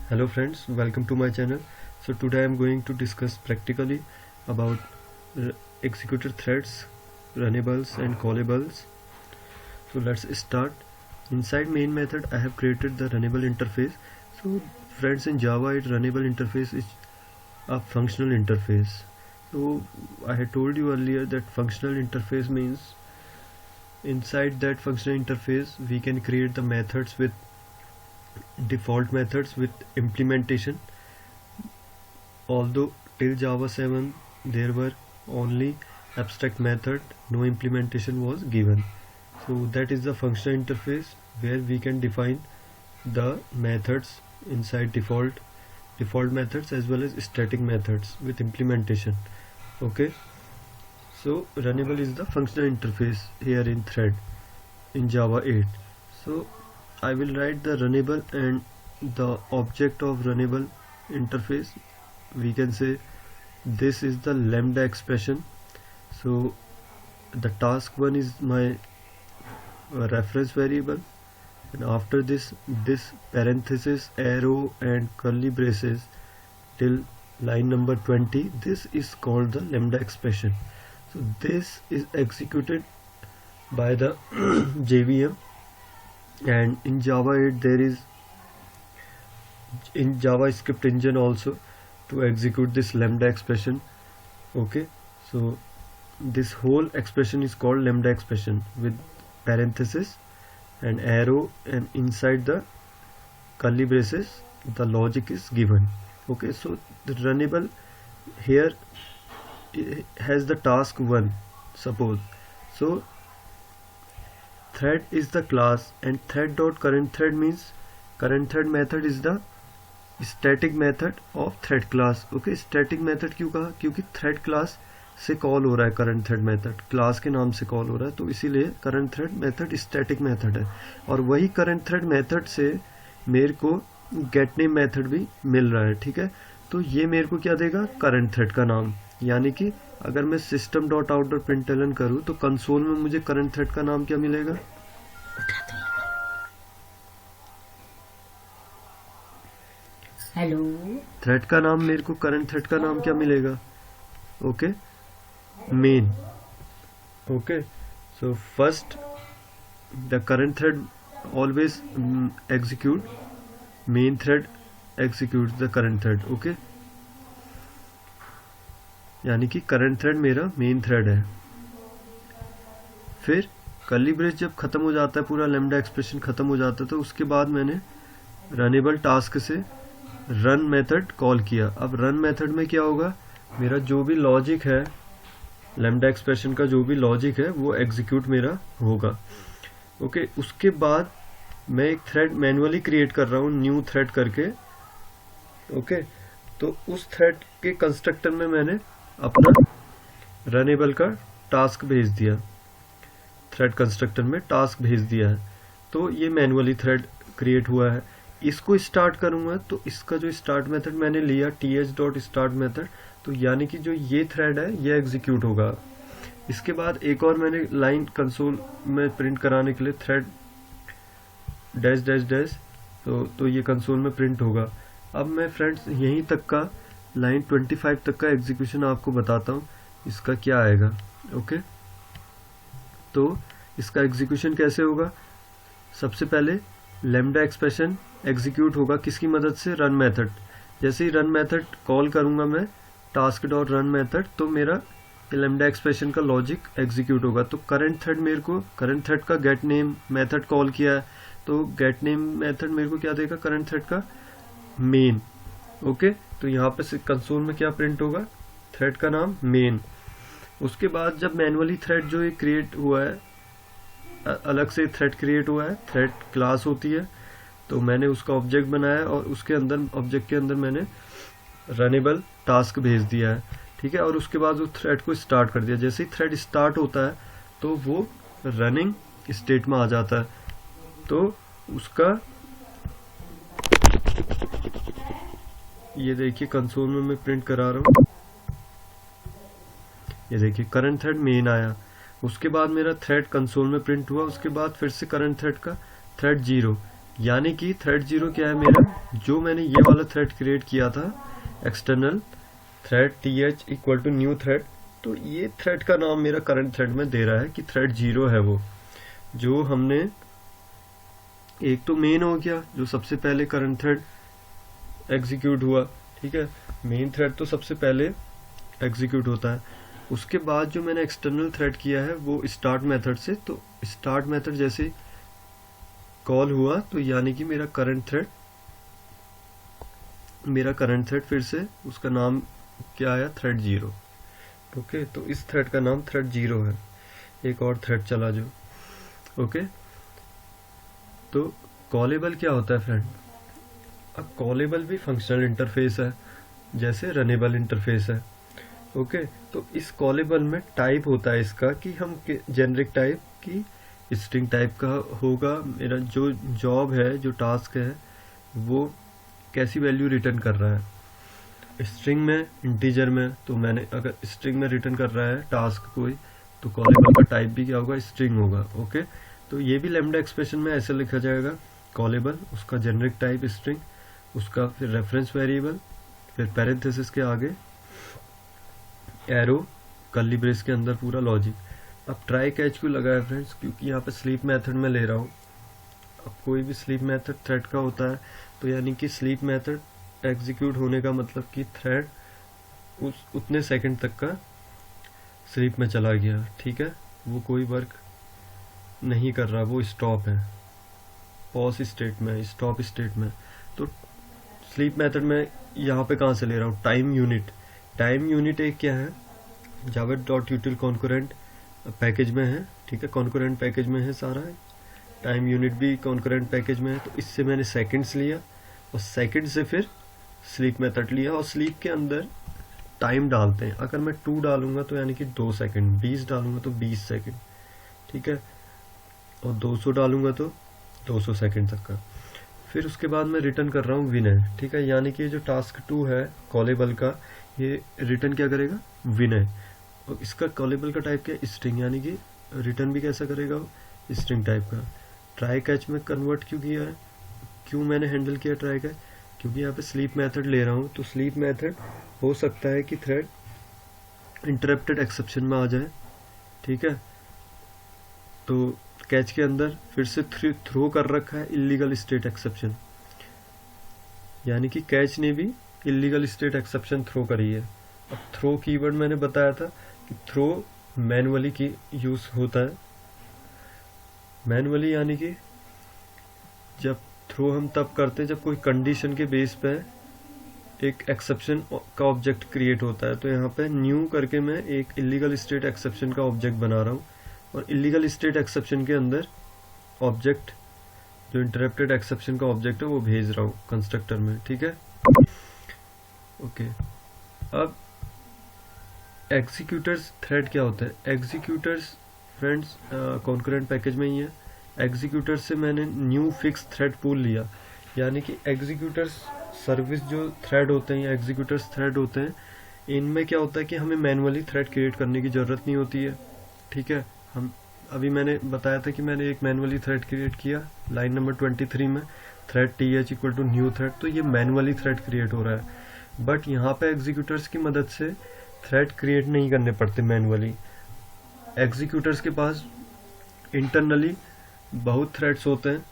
Hello friends, welcome to my channel. So today I am going to discuss practically about executed threads, runnables and callables. So let's start. Inside main method I have created the runnable interface. So friends, in Java a runnable interface is a functional interface. So I had told you earlier that functional interface means inside that functional interface we can create the methods with default methods with implementation. Although till Java 7 there were only abstract method, no implementation was given. So that is the functional interface where we can define the methods inside default methods as well as static methods with implementation. Okay, so runnable is the functional interface here in thread in Java 8. So I will write the runnable and the object of runnable interface. We can say this is the lambda expression. So the task1 is my reference variable, and after this parenthesis, arrow and curly braces till line number 20, this is called the lambda expression. So this is executed by the JVM. And in Java 8 there is in JavaScript engine also to execute this lambda expression. Okay, so this whole expression is called lambda expression with parenthesis and arrow, and inside the curly braces the logic is given. Okay, so the runnable here has the task 1, suppose. So thread is the class, and thread dot current thread means current thread method is the static method of thread class. Okay, static method क्यों कहा? क्योंकि thread class से call हो रहा है, current thread method class के नाम से कॉल हो रहा है, तो इसीलिए current thread method static method है. और वही करंट थ्रेड मेथड से मेरे को गेट नेम मेथड भी मिल रहा है. ठीक है, तो ये मेरे को क्या देगा? करंट थ्रेड का नाम. यानी कि अगर मैं system dot out dot println करूँ तो कंसोल में मुझे करंट थ्रेड का नाम क्या मिलेगा? हेलो, थ्रेड का नाम मेरे को करंट थ्रेड का नाम क्या मिलेगा? Okay, main. Okay, so first the current thread always execute main thread executes the current thread. Okay, यानी कि करंट थ्रेड मेरा मेन थ्रेड है. फिर कर्ली ब्रेस जब खत्म हो जाता है, पूरा लैम्डा एक्सप्रेशन खत्म हो जाता है, तो उसके बाद मैंने रनेबल टास्क से रन मेथड कॉल किया. अब रन मेथड में क्या होगा? मेरा जो भी लॉजिक है, लैम्डा एक्सप्रेशन का जो भी लॉजिक है वो एग्जीक्यूट मेरा होगा. ओके, उसके बाद मैं एक थ्रेड मैन्युअली क्रिएट कर रहा हूँ, न्यू थ्रेड करके. ओके, तो उस थ्रेड के कंस्ट्रक्टर में मैंने अपना रनेबल का टास्क भेज दिया, थ्रेड कंस्ट्रक्टर में टास्क भेज दिया है. तो ये मैन्युअली थ्रेड क्रिएट हुआ है. इसको स्टार्ट करूंगा तो इसका जो स्टार्ट मेथड मैंने लिया th.start मेथड, तो यानी कि जो ये थ्रेड है ये एग्जीक्यूट होगा. इसके बाद एक और मैंने लाइन कंसोल में प्रिंट कराने के लिए थ्रेड डैश डैश डैश, तो ये कंसोल में प्रिंट होगा. अब मैं फ्रेंड्स यहीं तक का लाइन 25 तक का एग्जीक्यूशन आपको बताता हूँ, इसका क्या आएगा. ओके, तो इसका एग्जीक्यूशन कैसे होगा? सबसे पहले लैम्डा एक्सप्रेशन एग्जीक्यूट होगा किसकी मदद से? Run method. जैसे ही रन मेथड कॉल करूंगा मैं टास्क डॉट रन मेथड, तो मेरा लैम्डा एक्सप्रेशन का लॉजिक एग्जीक्यूट होगा. तो करंट थ्रेड मेरे को करंट थ्रेड का गेट नेम मेथड कॉल किया है, तो गेट नेम मेथड मेरे को क्या देगा? करंट थ्रेड का मेन. ओके, तो यहाँ पे कंसोल में क्या प्रिंट होगा? थ्रेड का नाम मेन. उसके बाद जब मैनुअली थ्रेड जो ये क्रिएट हुआ है, अलग से थ्रेड क्रिएट हुआ है, थ्रेड क्लास होती है, तो मैंने उसका ऑब्जेक्ट बनाया और उसके अंदर ऑब्जेक्ट के अंदर मैंने रनेबल टास्क भेज दिया है. ठीक है, और उसके बाद उस थ्रेड को स्टार्ट कर दिया. जैसे ही थ्रेड स्टार्ट होता है तो वो रनिंग स्टेट में आ जाता है. तो उसका ये देखिए कंसोल में मैं प्रिंट करा रहा हूँ, ये देखिए करंट थ्रेड मेन आया. उसके बाद मेरा थ्रेड कंसोल में प्रिंट हुआ. उसके बाद फिर से करंट थ्रेड का थ्रेड 0, यानी कि थ्रेड 0 क्या है मेरा, जो मैंने ये वाला थ्रेड क्रिएट किया था external thread th equal to new thread, तो ये थ्रेड का नाम मेरा करंट थ्रेड में दे रहा है कि थ्रेड 0 है वो जो हमने, एक तो मेन हो गया जो सबसे पहले करंट थ्रेड एग्जीक्यूट हुआ, ठीक है, मेन थ्रेड तो सबसे पहले एग्जीक्यूट होता है। उसके बाद जो मैंने एक्सटर्नल थ्रेड किया है वो स्टार्ट मेथड से, तो स्टार्ट मेथड जैसे कॉल हुआ तो यानी कि मेरा करंट थ्रेड फिर से उसका नाम क्या आया, थ्रेड 0। ओके, तो इस थ्रेड का नाम थ्रेड 0 है। एक और थ्रेड चला जो, ओके। तो कॉलेबल क्या होता है फ्रेंड, अब कॉलेबल भी फंक्शनल इंटरफेस है जैसे रनेबल इंटरफेस है। ओके, तो इस कॉलेबल में टाइप होता है इसका कि हम जेनरिक टाइप की स्ट्रिंग टाइप का होगा। मेरा जो जॉब है, जो टास्क है, वो कैसी वैल्यू रिटर्न कर रहा है, स्ट्रिंग में, इंटीजर में। तो मैंने अगर स्ट्रिंग में रिटर्न कर रहा है टास्क कोई, तो कॉलेबल का टाइप भी क्या होगा, स्ट्रिंग होगा। ओके, तो ये भी लैम्डा एक्सप्रेशन में ऐसे लिखा जाएगा, कॉलेबल उसका जेनरिक टाइप स्ट्रिंग, उसका फिर रेफरेंस वेरिएबल, फिर पैरेंथेसिस के आगे एरो, कर्ली ब्रेस के अंदर पूरा लॉजिक। अब ट्राई कैच क्यों लगा है फ्रेंड्स, क्योंकि यहाँ पे स्लीप मेथड में ले रहा हूँ। अब कोई भी स्लीप मेथड थ्रेड का होता है, तो यानी कि स्लीप मेथड एग्जीक्यूट होने का मतलब कि थ्रेड उतने सेकंड तक का स्लीप में चला गया, ठीक है, वो कोई वर्क नहीं कर रहा, वो स्टॉप है, पॉज स्टेट में, स्टॉप स्टेट में। तो स्लीप मेथड में यहाँ पे कहाँ से ले रहा हूँ, टाइम यूनिट। टाइम यूनिट एक क्या है, जावा.util कॉन्करेंट पैकेज में है, ठीक है, कॉन्करेंट पैकेज में है सारा, टाइम यूनिट भी कॉन्करेंट पैकेज में है। तो इससे मैंने सेकंड्स लिया और सेकंड से फिर स्लीप मेथड लिया, और स्लीप के अंदर टाइम डालते हैं। अगर मैं 2 डालूंगा तो यानी कि 2 सेकंड, 20 डालूंगा तो 20 सेकंड, ठीक है, और 200 डालूंगा तो 200 सेकंड तक का। फिर उसके बाद मैं रिटर्न कर रहा हूँ विनय, ठीक है, यानी कि जो टास्क 2 है कॉलेबल का, ये रिटर्न क्या करेगा, विनय। और इसका कॉलेबल का टाइप क्या है, स्ट्रिंग, यानी कि रिटर्न भी कैसा करेगा, स्ट्रिंग टाइप का। ट्राई कैच में कन्वर्ट क्यों किया है, क्यों मैंने हैंडल किया ट्राई कैच, क्योंकि यहाँ पे स्लीप मेथड ले रहा हूँ, तो स्लीप मेथड हो सकता है कि थ्रेड इंटरप्टेड एक्सेप्शन में आ जाए, ठीक है। तो कैच के अंदर फिर से थ्रो कर रखा है इलीगल स्टेट एक्सेप्शन, यानी कि कैच ने भी इलीगल स्टेट एक्सेप्शन थ्रो करी है। अब थ्रो कीवर्ड मैंने बताया था कि थ्रो मैनुअली की यूज होता है, मैनुअली यानी कि जब थ्रो हम तब करते हैं जब कोई कंडीशन के बेस पे एक एक्सेप्शन का ऑब्जेक्ट क्रिएट होता है। तो यहाँ पे न्यू करके मैं एक इलीगल स्टेट एक्सेप्शन का ऑब्जेक्ट बना रहा हूँ, और इलीगल स्टेट एक्सेप्शन के अंदर ऑब्जेक्ट, जो इंटरप्टेड एक्सेप्शन का ऑब्जेक्ट है, वो भेज रहा हूँ कंस्ट्रक्टर में, ठीक है। ओके, अब एग्जीक्यूटर्स थ्रेड क्या होता है, एग्जीक्यूटर्स फ्रेंड्स कॉन्करेंट पैकेज में ही है। एग्जीक्यूटर्स से मैंने न्यू फिक्स थ्रेड पूल लिया, यानी कि एग्जीक्यूटर्स सर्विस जो थ्रेड होते हैं या एग्जीक्यूटर्स थ्रेड होते हैं, इनमें क्या होता है कि हमें मैनुअली थ्रेड क्रिएट करने की ज़रूरत नहीं होती है, ठीक है। हम अभी मैंने बताया था कि मैंने एक मैनुअली थ्रेड क्रिएट किया लाइन नंबर 23 में, thread th equal to new thread, तो ये मैनुअली थ्रेड क्रिएट हो रहा है। बट यहाँ पे एग्जीक्यूटर्स की मदद से थ्रेड क्रिएट नहीं करने पड़ते मैनुअली। एग्जीक्यूटर्स के पास इंटरनली बहुत थ्रेड्स होते हैं,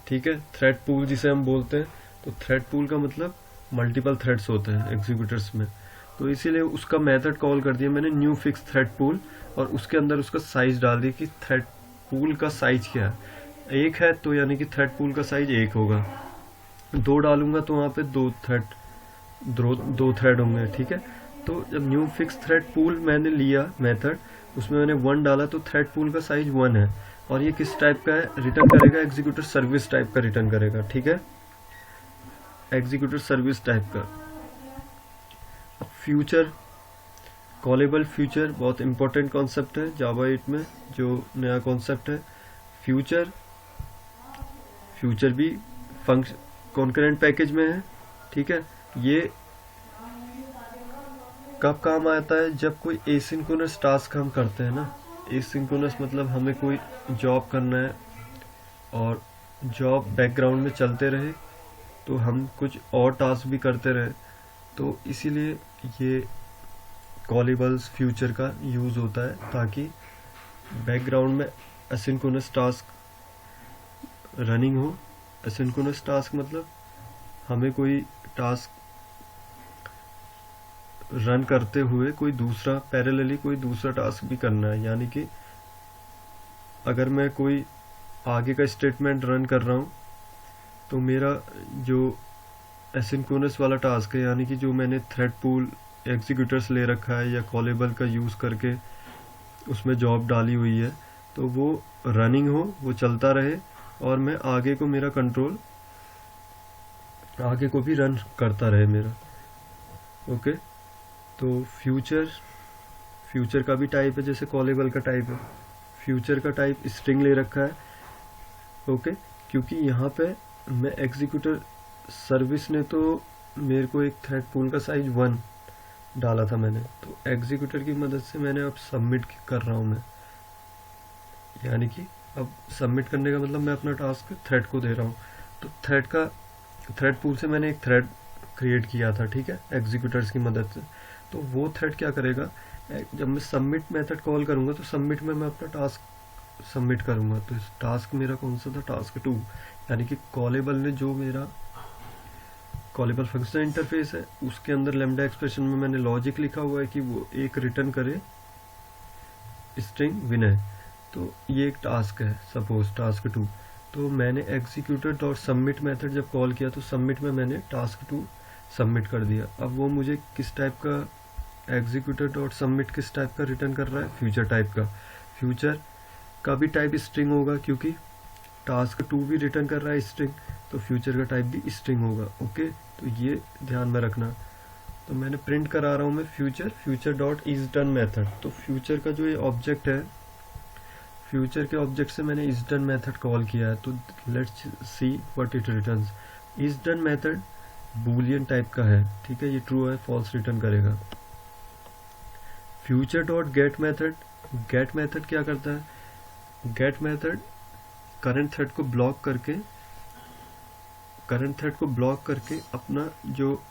ठीक है, थ्रेड पूल जिसे हम बोलते हैं। तो थ्रेड पूल का मतलब मल्टीपल थ्रेड्स होते हैं एग्जीक्यूटर्स में, तो इसीलिए उसका मेथड कॉल कर दिया मैंने न्यू फिक्स थ्रेड पूल, और उसके अंदर उसका साइज डाल दिया कि थ्रेड पूल का साइज क्या है, 1 है तो यानी कि थ्रेड पूल का साइज 1 होगा, 2 डालूंगा तो वहाँ पे 2 थ्रेड होंगे, ठीक है। तो जब न्यू फिक्स थ्रेड पूल मैंने लिया मेथड, उसमें मैंने 1 डाला तो थ्रेड पूल का साइज 1 है, और ये किस टाइप का है, रिटर्न करेगा एग्जीक्यूटर सर्विस टाइप का रिटर्न करेगा, ठीक है, एग्जीक्यूटर सर्विस टाइप का। फ्यूचर, कॉलेबल फ्यूचर बहुत इंपॉर्टेंट कॉन्सेप्ट है जावा 8 में, जो नया कॉन्सेप्ट है फ्यूचर। फ्यूचर भी फंक्शन कॉन्करेंट पैकेज में है, ठीक है। ये कब काम आता है, जब कोई एसिंक्रोनस टास्क हम करते हैं ना, एसिंक्रोनस मतलब हमें कोई जॉब करना है और जॉब बैकग्राउंड में चलते रहे, तो हम कुछ और टास्क भी करते रहे, तो इसीलिए ये कॉलेबल्स फ्यूचर का यूज़ होता है, ताकि बैकग्राउंड में एसिंक्रोनस टास्क रनिंग हो। एसिंक्रोनस टास्क मतलब हमें कोई टास्क रन करते हुए कोई दूसरा पैरेलली कोई दूसरा टास्क भी करना है। यानी कि अगर मैं कोई आगे का स्टेटमेंट रन कर रहा हूँ, तो मेरा जो एसिंक्रोनस वाला टास्क है, यानी कि जो मैंने थ्रेड पूल एग्जीक्यूटर्स ले रखा है या कॉलेबल का यूज़ करके उसमें जॉब डाली हुई है, तो वो रनिंग हो, वो चलता रहे, और मैं आगे को मेरा कंट्रोल आगे को भी रन करता रहे मेरा। ओके, तो फ्यूचर का भी टाइप है जैसे कॉलेबल का टाइप है। फ्यूचर का टाइप स्ट्रिंग ले रखा है। ओके, क्योंकि यहाँ पे मैं एग्जीक्यूटर सर्विस ने तो मेरे को एक थ्रेड पूल का साइज 1 डाला था मैंने, तो एग्जीक्यूटर की मदद से मैंने अब सबमिट कर रहा हूँ मैं। यानी कि अब सबमिट करने का मतलब मैं अपना टास्क थ्रेड को दे रहा हूँ। तो थ्रेड पूल से मैंने एक थ्रेड क्रिएट किया था, ठीक है, एग्जीक्यूटर्स की मदद से। तो वो थ्रेड क्या करेगा, जब मैं सबमिट मेथड कॉल करूँगा तो सबमिट में मैं अपना टास्क सबमिट करूँगा। तो इस टास्क मेरा कौन सा था, टास्क 2। यानी कि कॉलेबल ने जो मेरा कॉलेबल फंक्शन इंटरफेस है, उसके अंदर लैम्डा एक्सप्रेशन में मैंने लॉजिक लिखा हुआ है कि वो एक रिटर्न करे स्ट्रिंग विनय। तो ये एक टास्क है, सपोज टास्क 2। तो मैंने एग्जीक्यूटर डॉट सबमिट मेथड जब कॉल किया, तो सबमिट में मैंने टास्क 2 सबमिट कर दिया। अब वो मुझे किस टाइप का एग्जीक्यूटर डॉट सबमिट किस टाइप का रिटर्न कर रहा है, फ्यूचर टाइप का। फ्यूचर का भी टाइप स्ट्रिंग होगा, क्योंकि टास्क 2 भी रिटर्न कर रहा है स्ट्रिंग, तो फ्यूचर का टाइप भी स्ट्रिंग होगा। ओके, तो ये ध्यान में रखना। तो मैंने प्रिंट करा रहा हूँ मैं future dot is done method. तो फ्यूचर का जो ये ऑब्जेक्ट है, फ्यूचर के ऑब्जेक्ट से मैंने इज डन मेथड कॉल किया है। तो let's see what it returns. Is done method Boolean type का है, ठीक है, ये ट्रू है फॉल्स रिटर्न करेगा। फ्यूचर डॉट गेट मेथड क्या करता है, गेट मेथड करंट थ्रेड को ब्लॉक करके अपना जो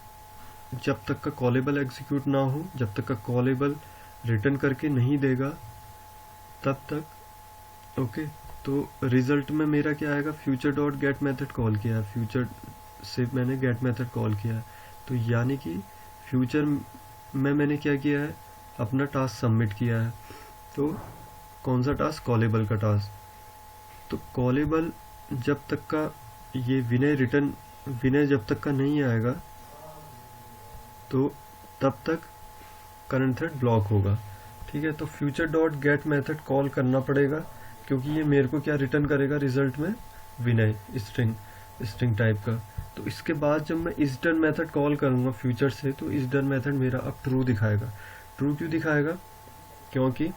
जब तक का कॉलेबल एग्जीक्यूट ना हो, जब तक का कॉलेबल रिटर्न करके नहीं देगा, तब तक। ओके, तो रिजल्ट में मेरा क्या आएगा, future dot get method call किया है, फ्यूचर से मैंने गेट मेथड कॉल किया है। तो यानी कि फ्यूचर में मैंने क्या किया है, अपना टास्क सबमिट किया है। तो कौन सा टास्क, कॉलेबल का टास्क। तो कॉलेबल जब तक का ये विनय जब तक का नहीं आएगा, तो तब तक करंट थ्रेड ब्लॉक होगा, ठीक है। तो future dot get method call करना पड़ेगा, क्योंकि ये मेरे को क्या रिटर्न करेगा रिजल्ट में, विनय स्ट्रिंग टाइप का। तो इसके बाद जब मैं इस डन मेथड कॉल करूंगा फ्यूचर से, तो इस डन मेथड मेरा अब ट्रू दिखाएगा। ट्रू क्यों दिखाएगा, क्योंकि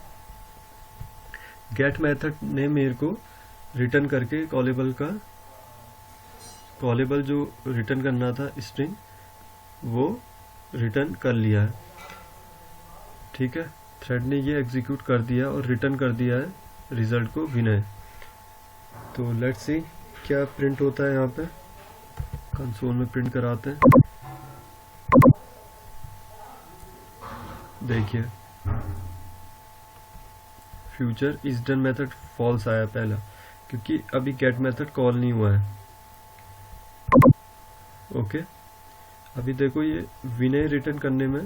गेट मेथड ने मेरे को रिटर्न करके कॉलेबल जो रिटर्न करना था स्ट्रिंग, वो रिटर्न कर लिया है, ठीक है। थ्रेड ने ये एग्जीक्यूट कर दिया और रिटर्न कर दिया है रिजल्ट को विनय। तो लेट्स सी क्या प्रिंट होता है यहाँ पे, कंसोल में प्रिंट कराते हैं। देखिए future is done method false आया पहला, क्योंकि अभी गेट मेथड कॉल नहीं हुआ है। ओके, अभी देखो ये विनय रिटर्न करने में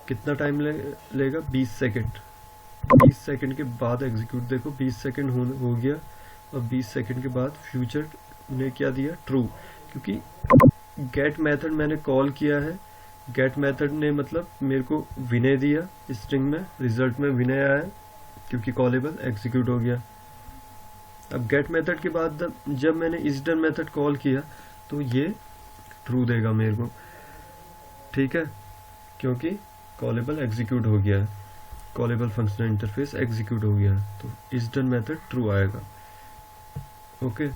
कितना टाइम लेगा, 20 सेकेंड। 20 सेकेंड के बाद एग्जीक्यूट, देखो 20 सेकेंड हो गया, और 20 सेकेंड के बाद फ्यूचर ने क्या दिया, ट्रू। क्योंकि गेट मेथड मैंने कॉल किया है, गेट मेथड ने मतलब मेरे को विनय दिया स्ट्रिंग में, रिजल्ट में विनय आया, क्योंकि कॉलेबल एग्जीक्यूट हो गया। अब गेट मेथड के बाद जब मैंने इस डन मेथड कॉल किया, तो ये ट्रू देगा मेरे को, ठीक है, क्योंकि कॉलेबल एग्जीक्यूट हो गया है, कॉलेबल फंक्शनल इंटरफेस एग्जीक्यूट हो गया है, तो इस डन मेथड ट्रू आएगा। ओके।